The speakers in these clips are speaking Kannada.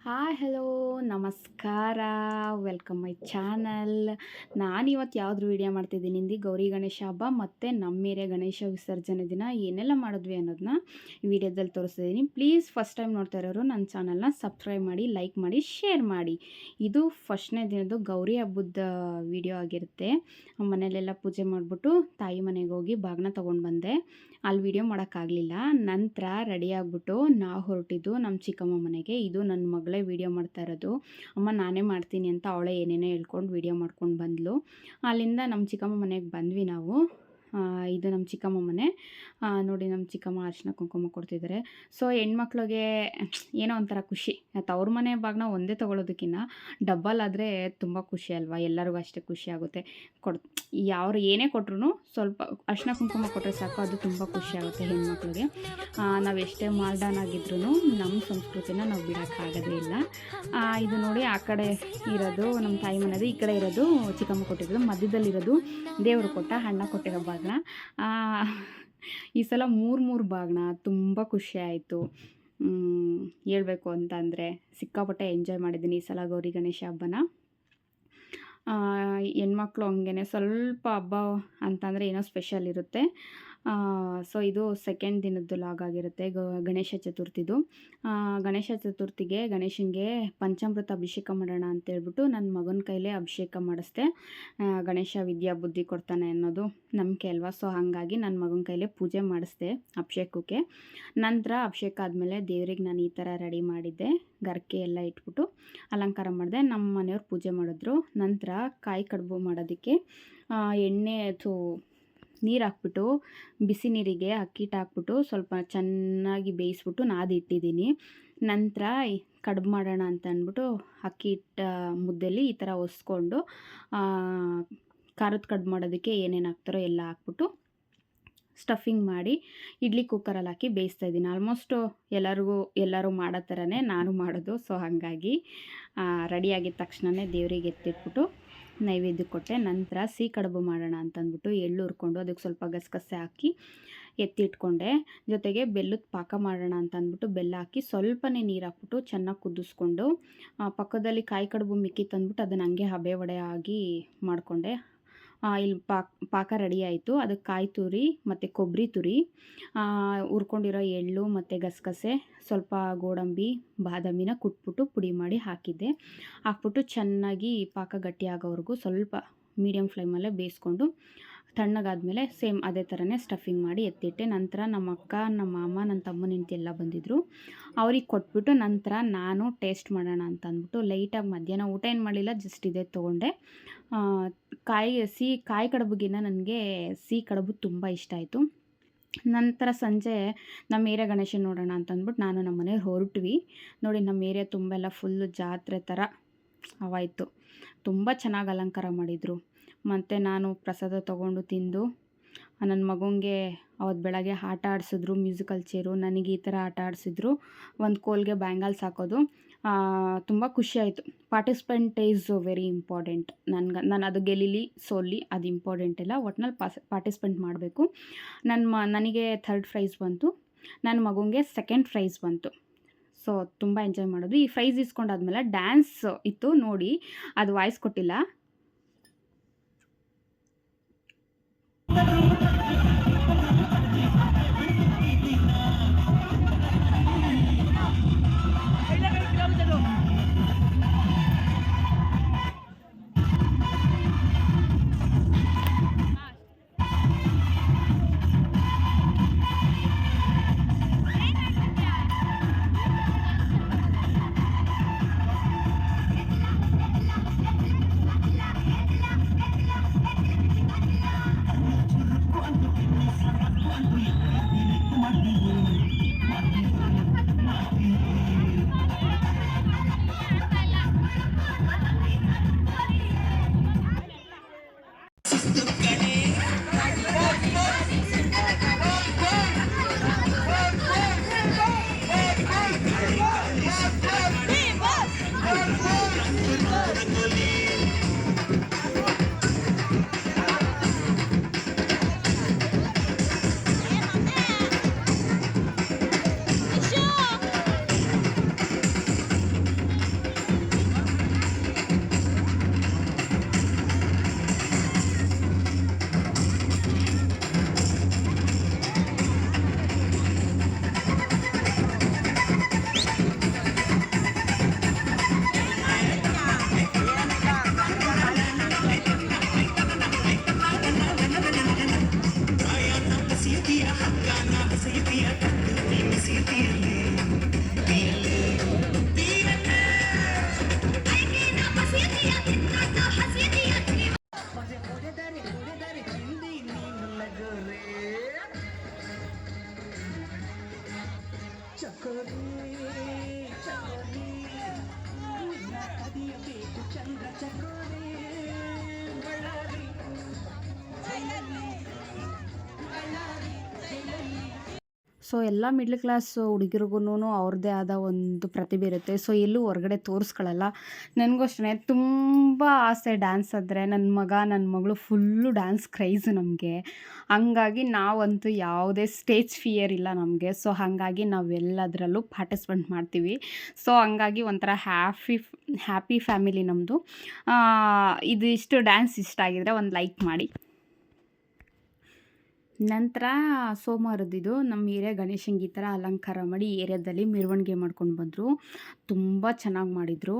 ಹಾಯ್ ಹಲೋ ನಮಸ್ಕಾರ. Welcome my channel. ನಾನಿವತ್ತು ಯಾವ್ದು ವೀಡಿಯೋ ಮಾಡ್ತಿದ್ದೀನಿ ಇಂದು ಗೌರಿ ಗಣೇಶ ಹಬ್ಬ ಮತ್ತು ನಮ್ಮ ಏರಿಯಾ ಗಣೇಶ ವಿಸರ್ಜನೆ ದಿನ ಏನೆಲ್ಲ ಮಾಡಿದ್ವಿ ಅನ್ನೋದನ್ನ ಈ ವಿಡಿಯೋದಲ್ಲಿ ತೋರಿಸ್ತಿದ್ದೀನಿ. ಪ್ಲೀಸ್ ಫಸ್ಟ್ ಟೈಮ್ ನೋಡ್ತಾ ಇರೋರು ನನ್ನ ಚಾನಲ್ನ ಸಬ್ಸ್ಕ್ರೈಬ್ ಮಾಡಿ, ಲೈಕ್ ಮಾಡಿ, ಶೇರ್ ಮಾಡಿ. ಇದು ಫಸ್ಟ್ನೇ ದಿನದ್ದು ಗೌರಿ ಹಬ್ಬದ ವಿಡಿಯೋ ಆಗಿರುತ್ತೆ. ಮನೇಲೆಲ್ಲ ಪೂಜೆ ಮಾಡಿಬಿಟ್ಟು ತಾಯಿ ಮನೆಗೆ ಹೋಗಿ ಬಾಗಿನ ತೊಗೊಂಡು ಬಂದೆ. ಅಲ್ಲಿ ವಿಡಿಯೋ ಮಾಡೋಕ್ಕಾಗಲಿಲ್ಲ. ನಂತರ ರೆಡಿ ಆಗಿಬಿಟ್ಟು ನಾವು ಹೊರಟಿದ್ದು ನಮ್ಮ ಚಿಕ್ಕಮ್ಮ ಮನೆಗೆ. ಇದು ನನ್ನ ಮಗಳೇ ವಿಡಿಯೋ ಮಾಡ್ತಾ ಇರೋದು. ಅಮ್ಮ ನಾನೇ ಮಾಡ್ತೀನಿ ಅಂತ ಅವಳೇ ಏನೇನೋ ಹೇಳ್ಕೊಂಡು ವಿಡಿಯೋ ಮಾಡ್ಕೊಂಡು ಬಂದಳು. ಅಲ್ಲಿಂದ ನಮ್ಮ ಚಿಕ್ಕಮ್ಮ ಮನೆಗೆ ಬಂದ್ವಿ ನಾವು. ಇದು ನಮ್ಮ ಚಿಕ್ಕಮ್ಮ ಮನೆ. ನೋಡಿ ನಮ್ಮ ಚಿಕ್ಕಮ್ಮ ಅರಿಶಿನ ಕುಂಕುಮ ಕೊಡ್ತಿದ್ದಾರೆ. ಸೊ ಹೆಣ್ಮಕ್ಳಿಗೆ ಏನೋ ಒಂಥರ ಖುಷಿ. ತವ್ರ ಮನೆ ಬಾಗಿನ ಒಂದೇ ತೊಗೊಳೋದಕ್ಕಿಂತ ಡಬ್ಬಲ್ ಆದರೆ ತುಂಬ ಖುಷಿ ಅಲ್ವಾ. ಎಲ್ಲರಿಗೂ ಅಷ್ಟೇ ಖುಷಿ ಆಗುತ್ತೆ. ಯಾರು ಏನೇ ಕೊಟ್ರು ಸ್ವಲ್ಪ ಅರಿಶಿನ ಕುಂಕುಮ ಕೊಟ್ಟರೆ ಸಾಕು, ಅದು ತುಂಬ ಖುಷಿ ಆಗುತ್ತೆ ಹೆಣ್ಮಕ್ಳಿಗೆ. ನಾವು ಎಷ್ಟೇ ಮಾಡರ್ನ್ ಆಗಿದ್ರೂ ನಮ್ಮ ಸಂಸ್ಕೃತಿನ ನಾವು ಬಿಡೋಕ್ಕಾಗೋದೇ ಇಲ್ಲ. ಇದು ನೋಡಿ ಆ ಕಡೆ ಇರೋದು ನಮ್ಮ ತಾಯಿ ಮನೆದು, ಈ ಕಡೆ ಇರೋದು ಚಿಕ್ಕಮ್ಮ ಕೊಟ್ಟಿರೋದು, ಮಧ್ಯದಲ್ಲಿರೋದು ದೇವರು ಕೊಟ್ಟ ಅಣ್ಣ ಕೊಟ್ಟಿರೋ ಬಾಗಿನ. ಈ ಸಲ ಮೂರು ಬಾಗಿನ ತುಂಬ ಖುಷಿ ಆಯಿತು. ಹೇಳ್ಬೇಕು ಅಂತಂದರೆ ಸಿಕ್ಕಾಪಟ್ಟೆ ಎಂಜಾಯ್ ಮಾಡಿದ್ದೀನಿ ಈ ಸಲ ಗೌರಿ ಗಣೇಶ ಹಬ್ಬನ. ಹೆಣ್ಮಕ್ಳು ಹಂಗೇ ಸ್ವಲ್ಪ ಹಬ್ಬ ಅಂತಂದರೆ ಏನೋ ಸ್ಪೆಷಲ್ ಇರುತ್ತೆ. ಸೊ ಇದು ಸೆಕೆಂಡ್ ದಿನದ್ದು ಲಾಗ್ ಆಗಿರುತ್ತೆ ಗಣೇಶ ಚತುರ್ಥಿದು. ಗಣೇಶ ಚತುರ್ಥಿಗೆ ಗಣೇಶನಿಗೆ ಪಂಚಾಮೃತ ಅಭಿಷೇಕ ಮಾಡೋಣ ಅಂತೇಳ್ಬಿಟ್ಟು ನನ್ನ ಮಗನ ಕೈಲೇ ಅಭಿಷೇಕ ಮಾಡಿಸ್ದೆ. ಗಣೇಶ ವಿದ್ಯಾ ಬುದ್ಧಿ ಕೊಡ್ತಾನೆ ಅನ್ನೋದು ನಂಬಿಕೆ ಅಲ್ವಾ. ಸೊ ಹಾಗಾಗಿ ನನ್ನ ಮಗನ ಕೈಲೇ ಪೂಜೆ ಮಾಡಿಸ್ದೆ ಅಭಿಷೇಕಕ್ಕೆ. ನಂತರ ಅಭಿಷೇಕ ಆದಮೇಲೆ ದೇವ್ರಿಗೆ ನಾನು ಈ ಥರ ರೆಡಿ ಮಾಡಿದ್ದೆ. ಗರ್ಕೆ ಎಲ್ಲ ಇಟ್ಬಿಟ್ಟು ಅಲಂಕಾರ ಮಾಡಿದೆ. ನಮ್ಮ ಮನೆಯವ್ರು ಪೂಜೆ ಮಾಡಿದ್ರು. ನಂತರ ಕಾಯಿ ಕಡುಬು ಮಾಡೋದಕ್ಕೆ ಎಣ್ಣೆ ನೀರು ಹಾಕ್ಬಿಟ್ಟು ಬಿಸಿ ನೀರಿಗೆ ಅಕ್ಕಿ ಹಿಟ್ಟು ಹಾಕ್ಬಿಟ್ಟು ಸ್ವಲ್ಪ ಚೆನ್ನಾಗಿ ಬೇಯಿಸ್ಬಿಟ್ಟು ನಾದಿಟ್ಟಿದ್ದೀನಿ. ನಂತರ ಕಡುಬು ಮಾಡೋಣ ಅಂತ ಅಂದ್ಬಿಟ್ಟು ಅಕ್ಕಿ ಹಿಟ್ಟು ಮುದ್ದೆಲಿ ಈ ಥರ ಒಸ್ಕೊಂಡು ಖಾರದ ಕಡುಬು ಮಾಡೋದಕ್ಕೆ ಏನೇನು ಹಾಕ್ತಾರೋ ಎಲ್ಲ ಹಾಕ್ಬಿಟ್ಟು ಸ್ಟಫಿಂಗ್ ಮಾಡಿ ಇಡ್ಲಿ ಕುಕ್ಕರಲ್ಲಿ ಹಾಕಿ ಬೇಯಿಸ್ತಾಯಿದ್ದೀನಿ. ಆಲ್ಮೋಸ್ಟು ಎಲ್ಲರೂ ಮಾಡೋ ಥರನೇ ನಾನು ಮಾಡೋದು. ಸೊ ಹಾಗಾಗಿ ರೆಡಿಯಾಗಿದ್ದ ತಕ್ಷಣವೇ ದೇವರಿಗೆ ಎತ್ತಿಟ್ಬಿಟ್ಟು ನೈವೇದ್ಯ ಕೊಟ್ಟೆ. ನಂತರ ಸಿಹಿ ಕಡುಬು ಮಾಡೋಣ ಅಂತಂದ್ಬಿಟ್ಟು ಎಳ್ಳು ಹುರ್ಕೊಂಡು ಅದಕ್ಕೆ ಸ್ವಲ್ಪ ಗಸಗಸೆ ಹಾಕಿ ಎತ್ತಿಟ್ಕೊಂಡೆ. ಜೊತೆಗೆ ಬೆಲ್ಲದ ಪಾಕ ಮಾಡೋಣ ಅಂತಂದ್ಬಿಟ್ಟು ಬೆಲ್ಲ ಹಾಕಿ ಸ್ವಲ್ಪನೇ ನೀರು ಹಾಕ್ಬಿಟ್ಟು ಚೆನ್ನಾಗಿ ಕುದಿಸ್ಕೊಂಡು ಪಕ್ಕದಲ್ಲಿ ಕಾಯಿ ಕಡುಬು ಮಿಕ್ಕಿ ತಂದ್ಬಿಟ್ಟು ಅದನ್ನು ಹಂಗೆ ಹಬೆ ವಡೆ ಆಗಿ ಮಾಡಿಕೊಂಡೆ. ಇಲ್ಲಿ ಪಾಕ ರೆಡಿ ಆಯಿತು. ಅದಕ್ಕೆ ಕಾಯಿ ತುರಿ ಮತ್ತು ಕೊಬ್ಬರಿ ತುರಿ, ಹುರ್ಕೊಂಡಿರೋ ಎಳ್ಳು ಮತ್ತು ಗಸಗಸೆ, ಸ್ವಲ್ಪ ಗೋಡಂಬಿ ಬಾದಾಮಿನ ಕುಟ್ಬಿಟ್ಟು ಪುಡಿ ಮಾಡಿ ಹಾಕಿದ್ದೆ. ಹಾಕ್ಬಿಟ್ಟು ಚೆನ್ನಾಗಿ ಪಾಕ ಗಟ್ಟಿ ಆಗೋವರೆಗೂ ಸ್ವಲ್ಪ ಮೀಡಿಯಮ್ ಫ್ಲೇಮಲ್ಲೇ ಬೇಯಿಸ್ಕೊಂಡು ತಣ್ಣಗಾದ್ಮೇಲೆ ಸೇಮ್ ಅದೇ ಥರನೇ ಸ್ಟಫಿಂಗ್ ಮಾಡಿ ಎತ್ತಿಟ್ಟೆ. ನಂತರ ನಮ್ಮ ಅಕ್ಕ, ನಮ್ಮ ಮಾಮ, ನನ್ನ ತಮ್ಮನ ಹೆಂಡತಿ ಎಲ್ಲ ಬಂದಿದ್ದರು. ಅವ್ರಿಗೆ ಕೊಟ್ಬಿಟ್ಟು ನಂತರ ನಾನು ಟೇಸ್ಟ್ ಮಾಡೋಣ ಅಂತ ಅಂದ್ಬಿಟ್ಟು ಲೈಟಾಗಿ ಮಧ್ಯಾಹ್ನ ಊಟ ಏನು ಮಾಡಲಿಲ್ಲ, ಜಸ್ಟ್ ಇದೇ ತೊಗೊಂಡೆ. ಕಾಯಿ ಕಡುಬುಗಿನ್ನ ನನಗೆ ಸಿಹಿ ಕಡುಬು ತುಂಬ ಇಷ್ಟ ಆಯಿತು. ನಂತರ ಸಂಜೆ ನಮ್ಮ ಏರಿಯಾ ಗಣೇಶ ನೋಡೋಣ ಅಂತ ಅಂದ್ಬಿಟ್ಟು ನಾನು ನಮ್ಮ ಮನೆಯವ್ರು ಹೊರಟ್ವಿ. ನೋಡಿ ನಮ್ಮ ಏರಿಯಾ ತುಂಬ ಎಲ್ಲ ಫುಲ್ಲು ಜಾತ್ರೆ ಥರ ಅವಾಯಿತು. ತುಂಬ ಚೆನ್ನಾಗಿ ಅಲಂಕಾರ ಮಾಡಿದರು. ಮತ್ತು ನಾನು ಪ್ರಸಾದ ತೊಗೊಂಡು ತಿಂದು ನನ್ನ ಮಗುಂಗೆ ಅವತ್ತು ಬೆಳಗ್ಗೆ ಆಟ ಆಡಿಸಿದ್ರು, ಮ್ಯೂಸಿಕಲ್ ಚೇರು. ನನಗೆ ಈ ಥರ ಆಟ ಆಡಿಸಿದ್ರು. ಒಂದು ಕೋಲ್ಗೆ ಬ್ಯಾಂಗಲ್ಸ್ ಹಾಕೋದು. ತುಂಬ ಖುಷಿಯಾಯಿತು. Participant is very important. ನಾನು ಅದು ಗೆಲ್ಲಿಲಿ ಸೋಲ್ಲಿ ಅದು ಇಂಪಾರ್ಟೆಂಟ್ ಇಲ್ಲ, ಒಟ್ನಲ್ಲಿ ಪಾರ್ಟಿಸಿಪೆಂಟ್ ಮಾಡಬೇಕು. ನನಗೆ 3rd ಪ್ರೈಸ್ ಬಂತು, ನನ್ನ ಮಗುಂಗೆ 2nd ಪ್ರೈಸ್ ಬಂತು. ಸೊ ತುಂಬ ಎಂಜಾಯ್ ಮಾಡೋದು. ಈ ಪ್ರೈಸ್ ಇಸ್ಕೊಂಡಾದ್ಮೇಲೆ ಡ್ಯಾನ್ಸ್ ಇತ್ತು ನೋಡಿ, ಅದು ವಾಯ್ಸ್ ಕೊಟ್ಟಿಲ್ಲ. ಚಕೋರಿ ಚಕೋರಿ ನಿನ್ನ ಕದಿಯಬೇಕು ಚಂದ್ರ ಚಕೋರಿ ಬಳ್ಳಾರಿ ಜೈಲಲ್ಲಿ ಬಳ್ಳಾರಿ ಜೈಲಲ್ಲಿ. ಸೊ ಎಲ್ಲ ಮಿಡ್ಲ್ ಕ್ಲಾಸ್ ಹುಡುಗಿರಿಗೂ ಅವ್ರದ್ದೇ ಆದ ಒಂದು ಪ್ರತಿಭೆ ಇರುತ್ತೆ. ಸೊ ಎಲ್ಲೂ ಹೊರಗಡೆ ತೋರಿಸ್ಕೊಳ್ಳಲ್ಲ. ನನಗೂ ಅಷ್ಟೇ ತುಂಬ ಆಸೆ ಡ್ಯಾನ್ಸ್ ಅಂದರೆ. ನನ್ನ ಮಗ ನನ್ನ ಮಗಳು ಫುಲ್ಲು ಡ್ಯಾನ್ಸ್ ಕ್ರೈಝು ನಮಗೆ. ಹಂಗಾಗಿ ನಾವಂತೂ ಯಾವುದೇ ಸ್ಟೇಜ್ ಫಿಯರ್ ಇಲ್ಲ ನಮಗೆ. ಸೊ ಹಾಗಾಗಿ ನಾವೆಲ್ಲದರಲ್ಲೂ ಪಾರ್ಟಿಸಿಪೇಟ್ ಮಾಡ್ತೀವಿ. ಸೊ ಹಂಗಾಗಿ ಒಂಥರ ಹ್ಯಾಪಿ ಫ್ಯಾಮಿಲಿ ನಮ್ಮದು. ಇದಿಷ್ಟು ಡ್ಯಾನ್ಸ್ ಇಷ್ಟ ಆಗಿದ್ರೆ ಒಂದು ಲೈಕ್ ಮಾಡಿ. ನಂತರ ಸೋಮವಾರದ್ದು ನಮ್ಮ ಏರಿಯಾ ಗಣೇಶಂಗೆ ಈ ಥರ ಅಲಂಕಾರ ಮಾಡಿ ಏರಿಯಾದಲ್ಲಿ ಮೆರವಣಿಗೆ ಮಾಡ್ಕೊಂಡು ಬಂದರು. ತುಂಬ ಚೆನ್ನಾಗಿ ಮಾಡಿದರು.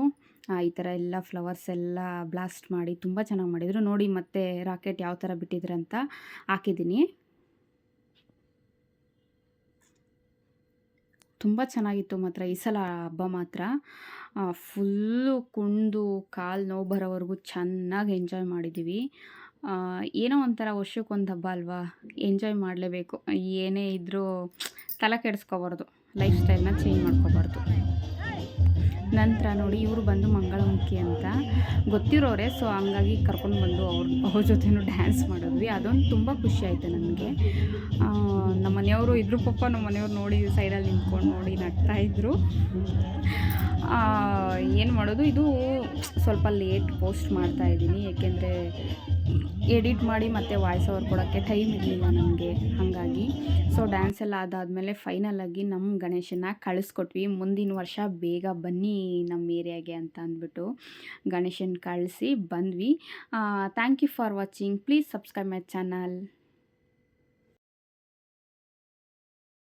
ಈ ಥರ ಎಲ್ಲ ಫ್ಲವರ್ಸ್ ಎಲ್ಲ ಬ್ಲಾಸ್ಟ್ ಮಾಡಿ ತುಂಬ ಚೆನ್ನಾಗಿ ಮಾಡಿದರು. ನೋಡಿ ಮತ್ತೆ ರಾಕೆಟ್ ಯಾವ ಥರ ಬಿಟ್ಟಿದ್ರು ಅಂತ ಹಾಕಿದ್ದೀನಿ. ತುಂಬ ಚೆನ್ನಾಗಿತ್ತು ಮಾತ್ರ ಈ ಸಲ ಹಬ್ಬ ಮಾತ್ರ. ಫುಲ್ಲು ಕುಣಿದು ಕಾಲು ನೋವು ಬರೋವರೆಗೂ ಚೆನ್ನಾಗಿ ಎಂಜಾಯ್ ಮಾಡಿದ್ದೀವಿ. ಏನೋ ಒಂಥರ ವರ್ಷಕ್ಕೊಂದು ಹಬ್ಬ ಅಲ್ವಾ, ಎಂಜಾಯ್ ಮಾಡಲೇಬೇಕು. ಏನೇ ಇದ್ದರೂ ತಲೆ ಕೆಡಿಸ್ಕೋಬಾರ್ದು, ಲೈಫ್ ಸ್ಟೈಲ್ನ ಚೇಂಜ್ ಮಾಡ್ಕೋಬಾರ್ದು. ನಂತರ ನೋಡಿ ಇವರು ಬಂದು ಮಂಗಳಮುಖಿ ಅಂತ ಗೊತ್ತಿರೋರೆ. ಸೊ ಹಂಗಾಗಿ ಕರ್ಕೊಂಡು ಬಂದು ಅವ್ರ ಜೊತೆನೂ ಡ್ಯಾನ್ಸ್ ಮಾಡಿದ್ವಿ. ಅದೊಂದು ತುಂಬ ಖುಷಿ ಆಯಿತು ನನಗೆ. ನಮ್ಮ ಮನೆಯವರು ಇದ್ರು ಪಾಪ. ನಮ್ಮ ಮನೆಯವ್ರು ನೋಡಿ ಸೈಡಲ್ಲಿ ನಿಂತ್ಕೊಂಡು ನೋಡಿ ನಗ್ತಾಯಿದ್ರು. ಏನು ಮಾಡೋದು, ಇದು ಸ್ವಲ್ಪ ಲೇಟ್ ಪೋಸ್ಟ್ ಮಾಡ್ತಾಯಿದ್ದೀನಿ, ಏಕೆಂದರೆ ಎಡಿಟ್ ಮಾಡಿ ಮತ್ತು ವಾಯ್ಸ್ ಓವರ್ ಕೊಡೋಕ್ಕೆ ಟೈಮ್ ಇರಲಿಲ್ಲ ನನಗೆ. ಹಾಗಾಗಿ ಸೊ ಡ್ಯಾನ್ಸ್ ಎಲ್ಲ ಅದಾದಮೇಲೆ ಫೈನಲಾಗಿ ನಮ್ಮ ಗಣೇಶನ ಕಳಿಸ್ಕೊಟ್ವಿ. ಮುಂದಿನ ವರ್ಷ ಬೇಗ ಬನ್ನಿ ನಮ್ಮ ಏರಿಯಾಗೆ ಅಂತ ಅಂದ್ಬಿಟ್ಟು ಗಣೇಶನ ಕಳಿಸಿ ಬಂದ್ವಿ. Thank you for watching. Please subscribe my channel.